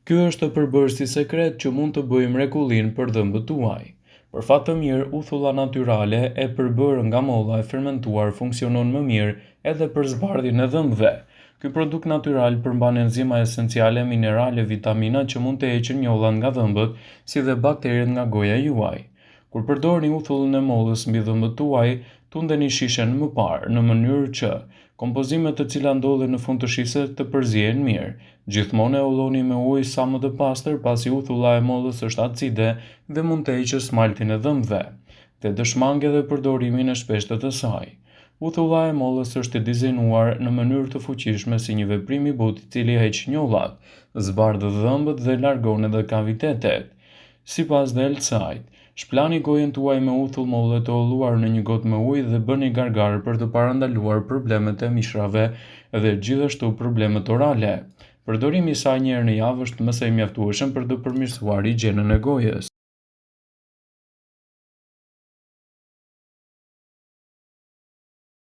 Ky është përbërësi sekret që mund të bëjë mrekullin për dhëmbët tuaj. Për fat të mirë, uthulla natyrale e përbërë nga molla e fermentuar funksionon më mirë edhe për zbardhjen e dhëmbëve. Ky produkt natyral përmban enzima esenciale, minerale, vitamina që mund të heqin njollat nga dhëmbët, si dhe bakteret nga goja juaj. Kur përdorni uthullin e mollës mbi dhëmbët tuaj, tundeni shishen më parë, në mënyrë që kompozimet të cilat ndodhen në fund të shisës të përzihen mirë. Gjithmonë e holloni me ujë sa më të pastër, pasi uthulla e mollës është acide dhe mund të heqë smaltin e dhëmbëve, dhe dëshmange dhe përdorimin e shpeshtë të saj. Uthulla e mollës është e dizajnuar në mënyrë të fuqishme si një veprim i butë i cili heq njollat, zbardh dhëmbët dhe largon edhe kavitetet. Sipas dhe Elsajt, shplani gojën tuaj me uthull molle të holluar në një gotë me ujë dhe bëni gargar për të parandaluar problemet e mishrave dhe gjithashtu problemet orale. Përdorimi i saj një herë në javë është më së mjaftueshëm për të përmirësuar higjienën e gojës.